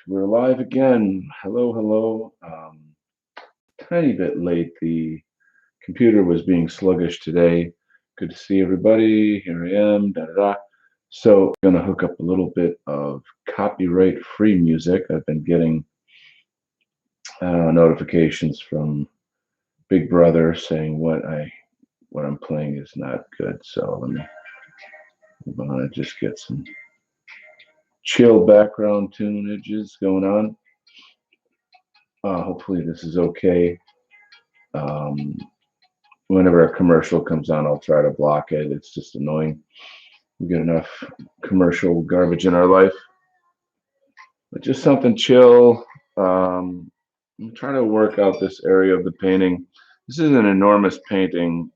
we're live again. Hello, hello. Tiny bit late. The computer was being sluggish today. Good to see everybody. Here I am. Da da da. So, I'm gonna hook up a little bit of copyright-free music. I've been getting notifications from Big Brother saying what I'm playing is not good. So let me move on and just get some chill background tunages going on. Hopefully this is okay. Um, Whenever a commercial comes on, I'll try to block it. It's just annoying. We get enough commercial garbage in our life. But just something chill. I'm trying to work out this area of the painting. This is an enormous painting.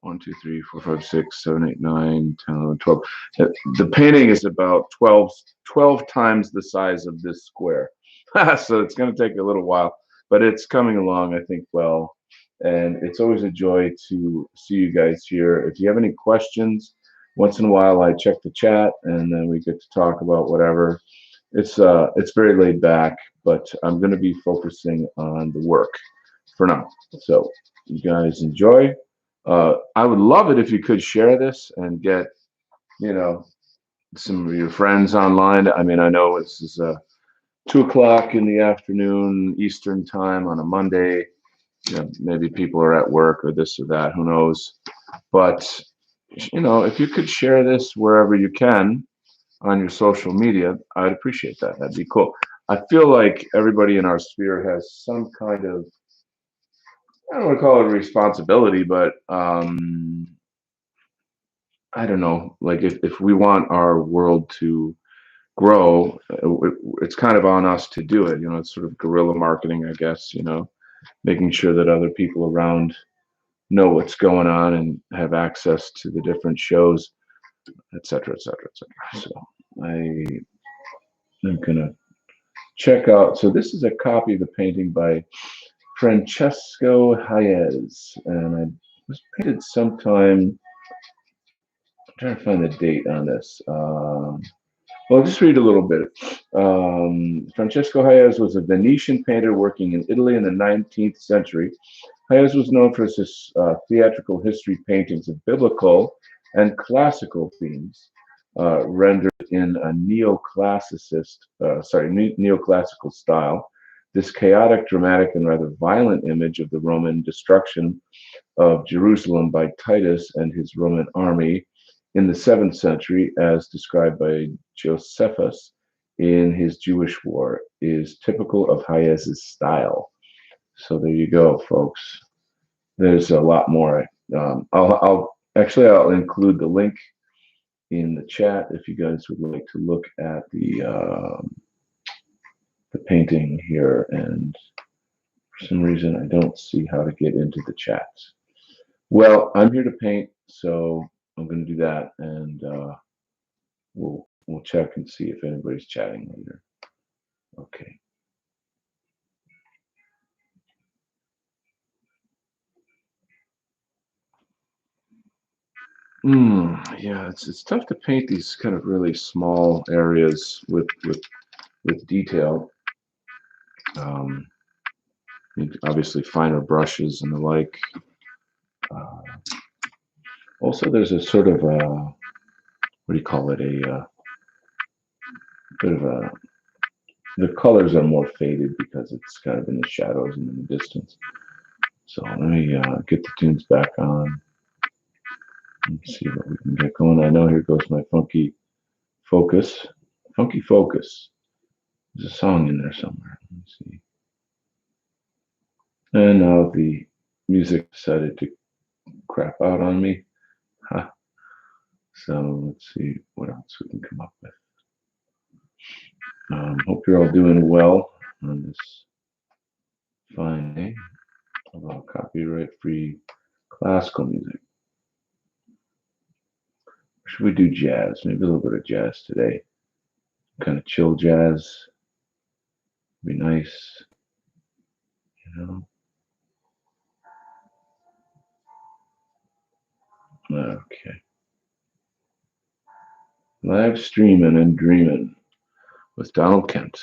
1, 2, 3, 4, 5, 6, 7, 8, 9, 10, 11, 12. The painting is about 12 times the size of this square. So it's going to take a little while, but it's coming along, I think, well. And it's always a joy to see you guys here. If you have any questions, once in a while I check the chat and then we get to talk about whatever. It's very laid back, but I'm going to be focusing on the work for now. So you guys enjoy. I would love it if you could share this and get, some of your friends online. I mean, I know this is 2 o'clock in the afternoon Eastern time on a Monday. Maybe people are at work or this or that, who knows? But, if you could share this wherever you can on your social media, I'd appreciate that. That'd be cool. I feel like everybody in our sphere has some kind of, I don't want to call it responsibility, but I don't know, like if we want our world to grow, it's kind of on us to do it. It's sort of guerrilla marketing, I guess, making sure that other people around know what's going on and have access to the different shows, et cetera, et cetera, et cetera. So I'm gonna check out. So this is a copy of the painting by Francesco Hayez, and it was painted sometime. I'm trying to find the date on this. Well, I'll just read a little bit. Francesco Hayez was a Venetian painter working in Italy in the 19th century. Hayez was known for his theatrical history paintings of biblical and classical themes, rendered in a neoclassical style. This chaotic, dramatic, and rather violent image of the Roman destruction of Jerusalem by Titus and his Roman army in the 7th century, as described by Josephus in his Jewish War, is typical of Hayez's style. So there you go, folks. There's a lot more. I'll include the link in the chat if you guys would like to look at the painting here. And for some reason, I don't see how to get into the chat. Well, I'm here to paint, so I'm going to do that, and we'll check and see if anybody's chatting later. Okay. Yeah, it's tough to paint these kind of really small areas with detail. Obviously, finer brushes and the like. Also, there's a sort of a, what do you call it? A bit of a, the colors are more faded because it's kind of in the shadows and in the distance. So let me get the tunes back on and see what we can get going. I know here goes my Funky Focus. Funky Focus. There's a song in there somewhere. Let me see. And now the music decided to crap out on me. Huh. So let's see what else we can come up with. Hope you're all doing well on this fine day about copyright-free classical music. Should we do jazz? Maybe a little bit of jazz today. Kind of chill jazz. Be nice, Okay. Live streaming and dreaming with Donald Kent.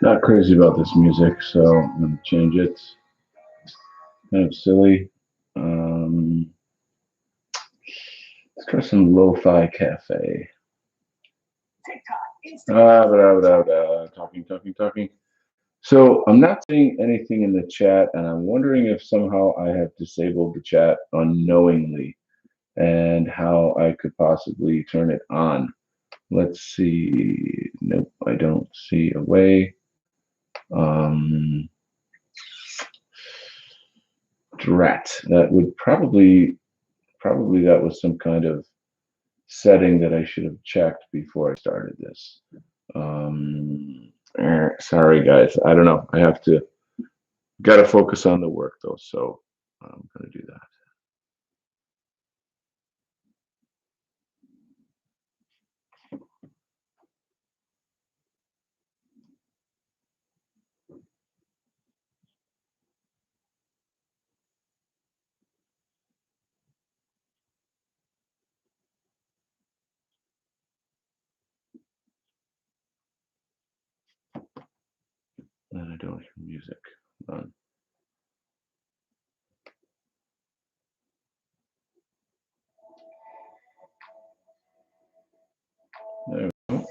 Not crazy about this music, so I'm going to change it. Kind of silly. Let's try some Lo-Fi Cafe. Talking. So I'm not seeing anything in the chat, and I'm wondering if somehow I have disabled the chat unknowingly and how I could possibly turn it on. Let's see. Nope, I don't see a way. Drat. That would probably that was some kind of setting that I should have checked before I started this. Sorry guys, I don't know. I have to gotta focus on the work though, so I'm gonna do that. And I don't hear music. There we go.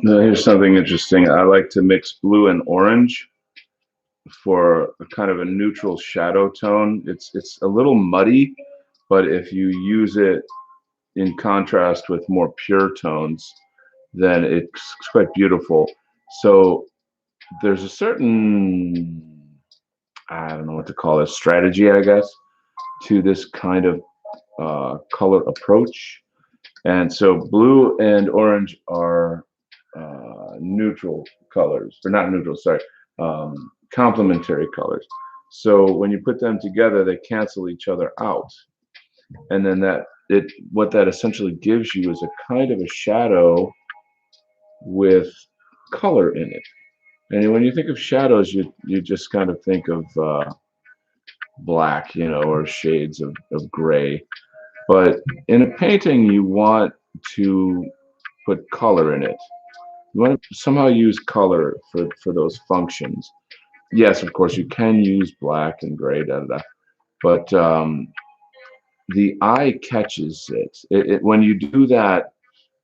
Now, here's something interesting. I like to mix blue and orange for a kind of a neutral shadow tone. It's a little muddy, but if you use it in contrast with more pure tones, then it's quite beautiful. So there's a certain, I don't know what to call it, strategy, I guess, to this kind of color approach. And so blue and orange are neutral colors, or not neutral, sorry, complementary colors. So when you put them together, they cancel each other out. And then what that essentially gives you is a kind of a shadow with color in it. And when you think of shadows, you just kind of think of black, or shades of gray. But in a painting, you want to put color in it. You want to somehow use color for those functions. Yes, of course, you can use black and gray, but the eye catches it. When you do that,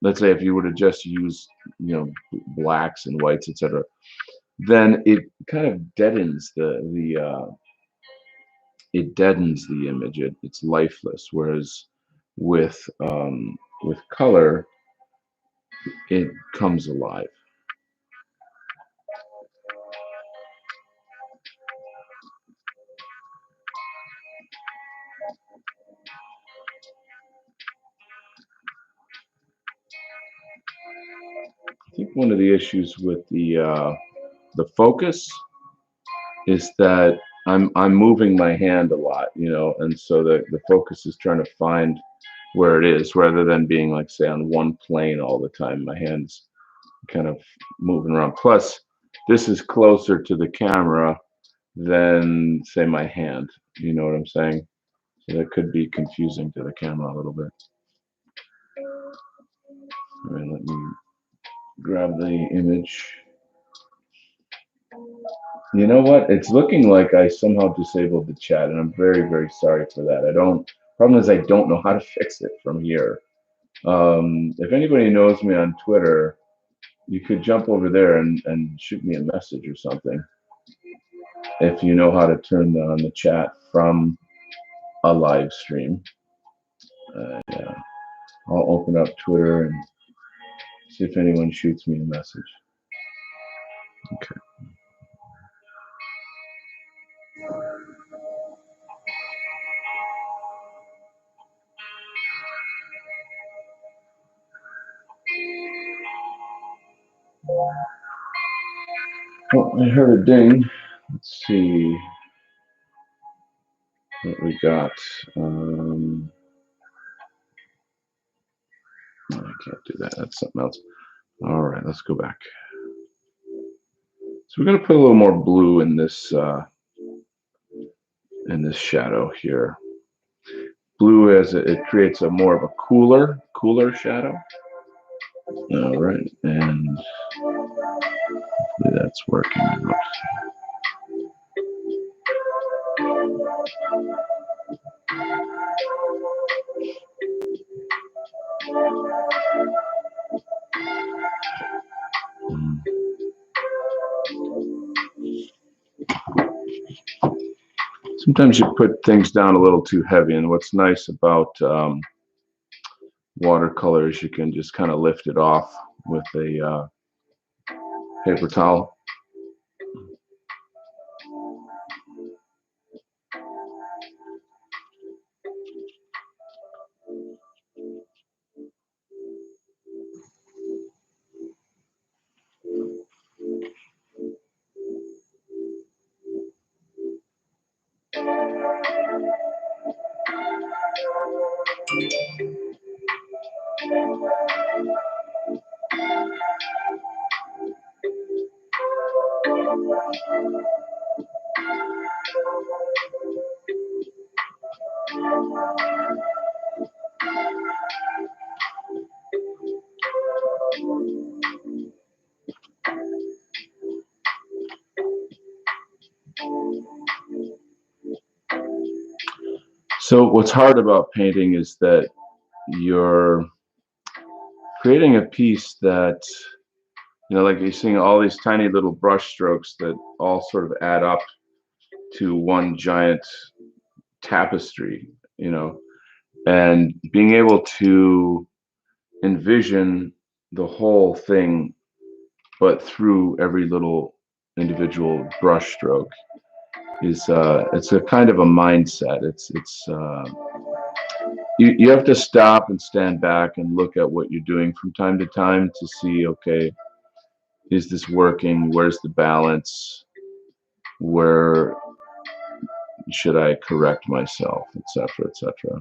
let's say if you were to just use, blacks and whites, etc., then it kind of deadens the image. It's lifeless. Whereas with color, it comes alive. I think one of the issues with the focus is that I'm moving my hand a lot, and so the focus is trying to find where it is rather than being, like, say, on one plane all the time. My hand's kind of moving around. Plus, this is closer to the camera than, say, my hand. You know what I'm saying? So that could be confusing to the camera a little bit. All right, let me grab the image. You know what? It's looking like I somehow disabled the chat, and I'm very, very sorry for that. Problem is I don't know how to fix it from here. If anybody knows me on Twitter, you could jump over there and shoot me a message or something. If you know how to turn on the chat from a live stream. Yeah. I'll open up Twitter and see if anyone shoots me a message. Okay. Well, I heard a ding. Let's see what we got. No, I can't do that. That's something else. All right, let's go back. So we're going to put a little more blue in this shadow here. Blue, as it creates a more of a cooler shadow. All right, and hopefully that's working out. Sometimes you put things down a little too heavy, and what's nice about watercolor is you can just kind of lift it off with a paper towel. So what's hard about painting is that you're creating a piece that, like you're seeing all these tiny little brush strokes that all sort of add up to one giant tapestry, and being able to envision the whole thing, but through every little individual brush stroke is it's a kind of a mindset. You have to stop and stand back and look at what you're doing from time to time to see, okay, is this working? Where's the balance? Where should I correct myself, etc., etc.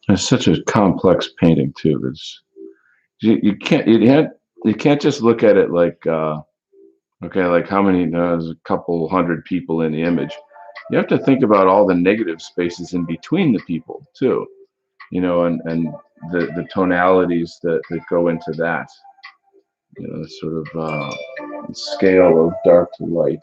It's such a complex painting too. You can't just look at it like Okay, like how many, there's a couple hundred people in the image. You have to think about all the negative spaces in between the people too, and the tonalities that go into that, sort of scale of dark to light.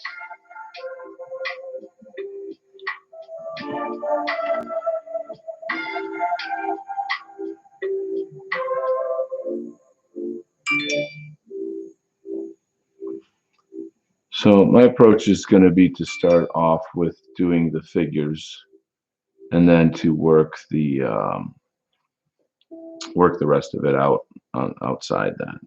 So my approach is going to be to start off with doing the figures, and then to work the rest of it out outside that.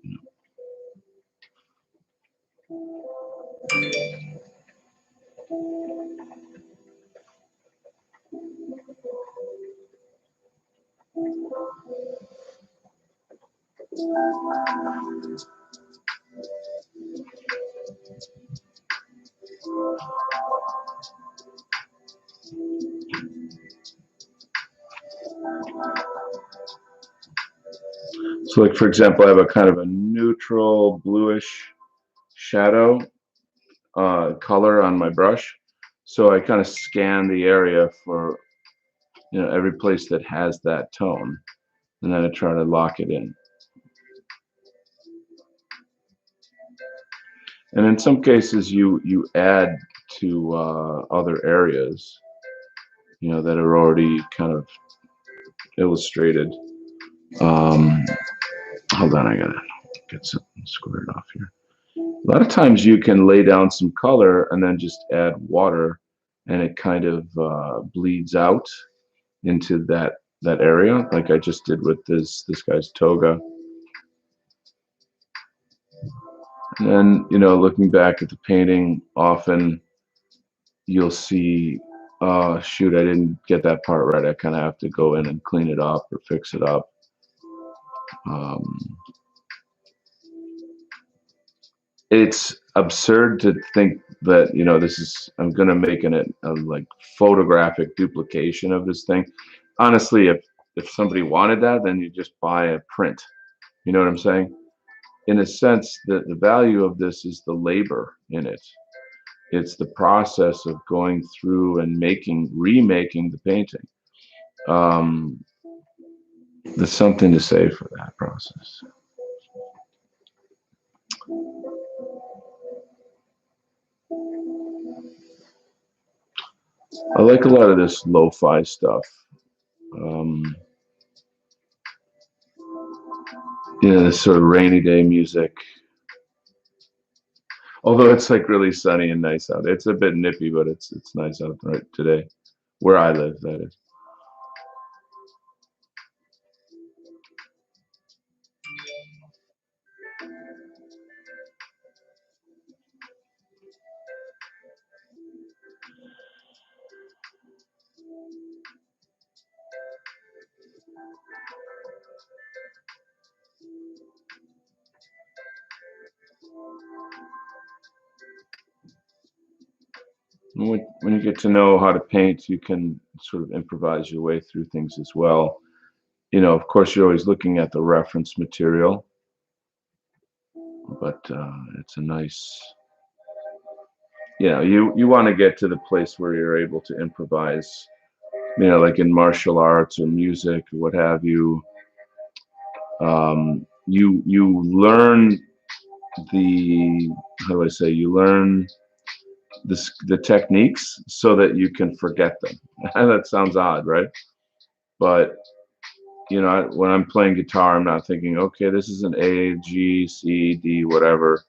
So, like for example, I have a kind of a neutral bluish shadow color on my brush. So I kind of scan the area for every place that has that tone, and then I try to lock it in. And in some cases, you add to other areas, that are already kind of illustrated. Um, Hold on, I gotta get something squared off here. A lot of times you can lay down some color and then just add water, and it kind of bleeds out into that area, like I just did with this guy's toga. And then, looking back at the painting, often you'll see, oh shoot, I didn't get that part right. I kind of have to go in and clean it up or fix it up. Um, it's absurd to think that this is, I'm going to make a like photographic duplication of this thing. Honestly, if somebody wanted that, then you just buy a print. You know what I'm saying? In a sense, the value of this is the labor in it. It's the process of going through and remaking the painting. um, there's something to say for that process. I like a lot of this lo-fi stuff. um, this sort of rainy day music. Although it's like really sunny and nice out. It's a bit nippy, but it's nice out right today, where I live, that is. When you get to know how to paint, you can sort of improvise your way through things as well. Of course, you're always looking at the reference material, but it's a nice, you want to get to the place where you're able to improvise, like in martial arts or music or what have you. You learn the how do I say, you learn the techniques so that you can forget them. That sounds odd, right? But when I'm playing guitar, I'm not thinking, okay, this is an A, G, C, D, whatever.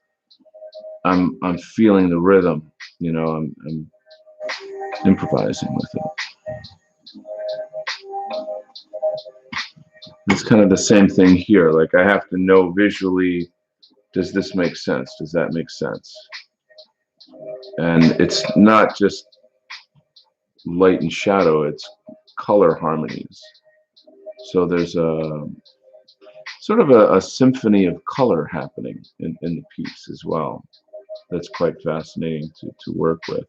I'm feeling the rhythm. I'm improvising with it. It's kind of the same thing here. Like I have to know visually, does this make sense? Does that make sense? And it's not just light and shadow, it's color harmonies. So there's a sort of a symphony of color happening in the piece as well. That's quite fascinating to work with.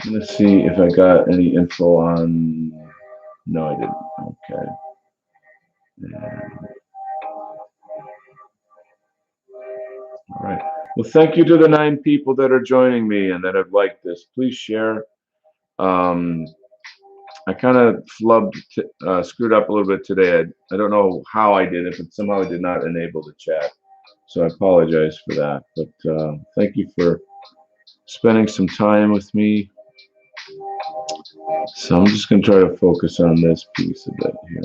Let's see if I got any info on. No, I didn't. Okay. And, all right. Well, thank you to the 9 people that are joining me and that have liked this. Please share. Um, I kind of screwed up a little bit today. I don't know how I did it, but somehow I did not enable the chat. So I apologize for that. But thank you for spending some time with me. So I'm just going to try to focus on this piece a bit here.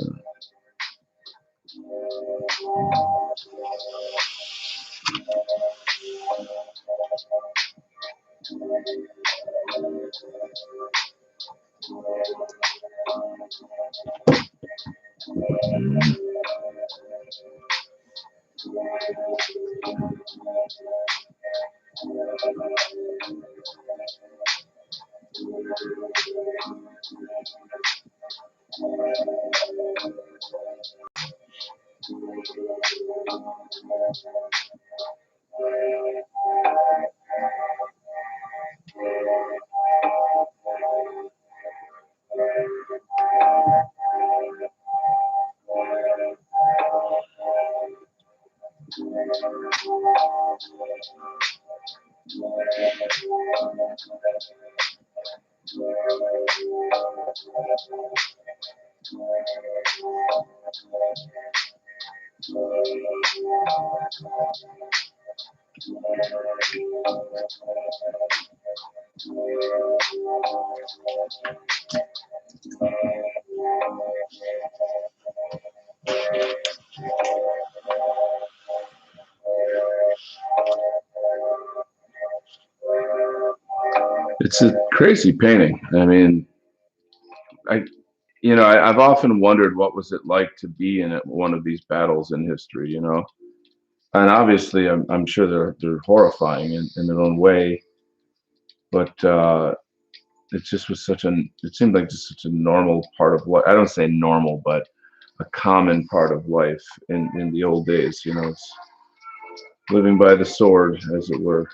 It's a crazy painting. I mean, I I've often wondered what was it like to be in one of these battles in history, and obviously I'm sure they're horrifying in their own way, but it just was it seemed like just such a normal part of life. I don't say normal, but a common part of life in the old days. It's living by the sword, as it were.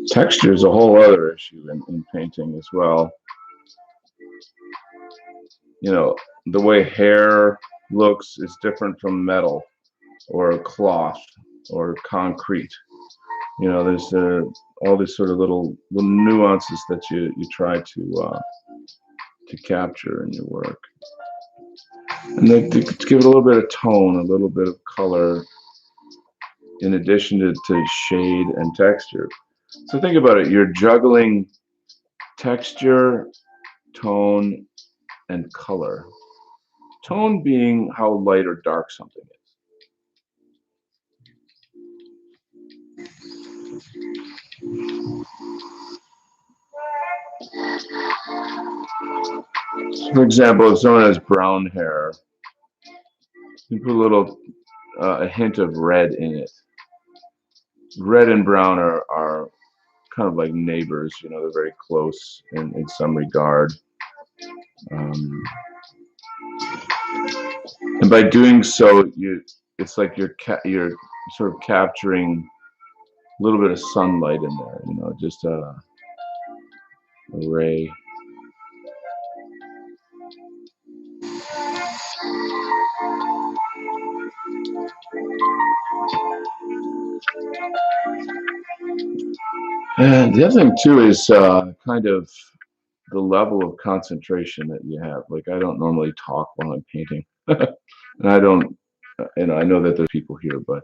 Texture is a whole other issue in painting as well. The way hair looks is different from metal or cloth or concrete. There's all these sort of little nuances that you try to capture in your work, and to give it a little bit of tone, a little bit of color, in addition to shade and texture. So think about it. You're juggling texture, tone, and color. Tone being how light or dark something is. For example, if someone has brown hair, you put a hint of red in it. Red and brown are kind of like neighbors. They're very close in some regard. And by doing so, it's like you're sort of capturing a little bit of sunlight in there. Just a ray. And the other thing too is kind of the level of concentration that you have. Like, I don't normally talk while I'm painting, and I don't I know that there's people here, but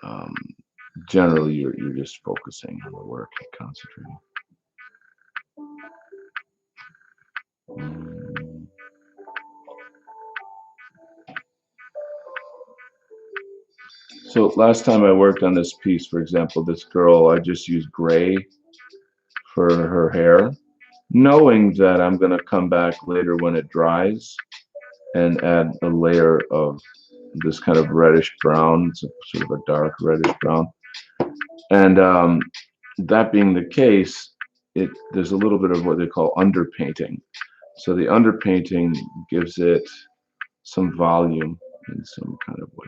um, generally you're just focusing on the work and concentrating. Mm. So last time I worked on this piece, for example, this girl, I just used gray for her hair, knowing that I'm going to come back later when it dries and add a layer of this kind of reddish brown, it's a, sort of a dark reddish brown. And that being the case, there's a little bit of what they call underpainting. So the underpainting gives it some volume in some kind of way.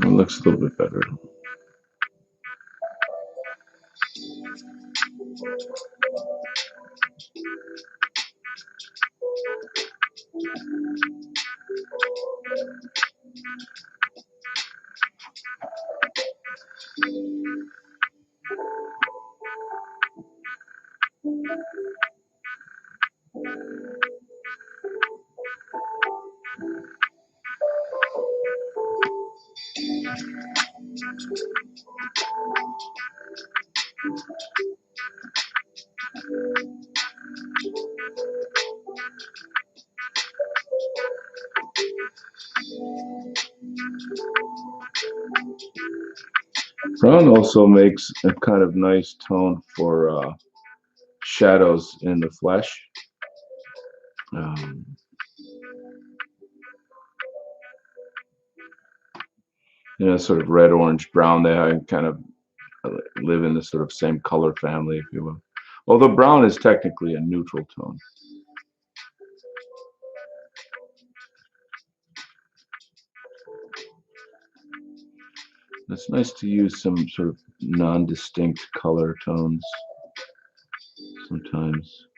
It looks a little bit better. Brown also makes a kind of nice tone for shadows in the flesh. Um, sort of red, orange, brown. They kind of live in the sort of same color family, if you will. Although brown is technically a neutral tone. It's nice to use some sort of non-distinct color tones sometimes.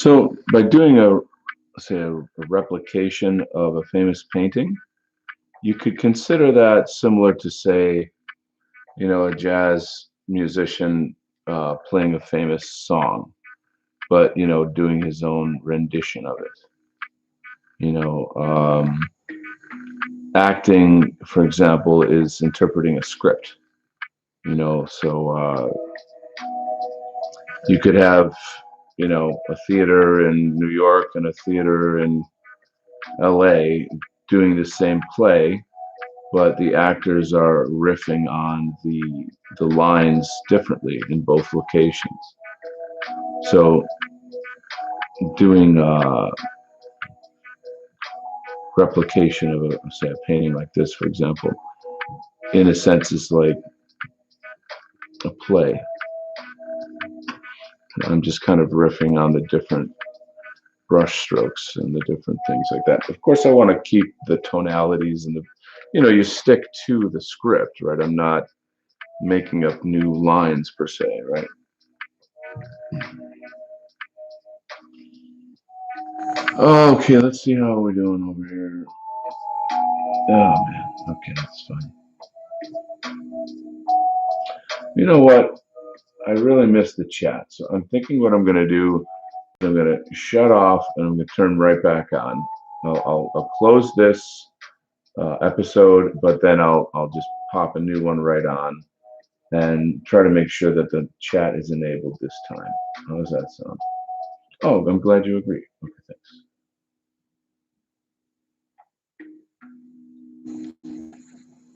So by doing a replication of a famous painting, you could consider that similar to, say, a jazz musician playing a famous song, but doing his own rendition of it. Acting, for example, is interpreting a script. So you could have a theater in New York and a theater in LA doing the same play, but the actors are riffing on the lines differently in both locations. So doing replication of say a painting like this, for example, in a sense is like a play. I'm just kind of riffing on the different brush strokes and the different things like that. Of course, I want to keep the tonalities and you stick to the script, right? I'm not making up new lines per se, right? Okay, let's see how we're doing over here. Oh man, okay, that's fine. You know what? I really miss the chat, so I'm thinking what I'm going to do. I'm going to shut off and I'm going to turn right back on. I'll close this episode, but then I'll just pop a new one right on and try to make sure that the chat is enabled this time. How does that sound? Oh, I'm glad you agree. Okay, thanks.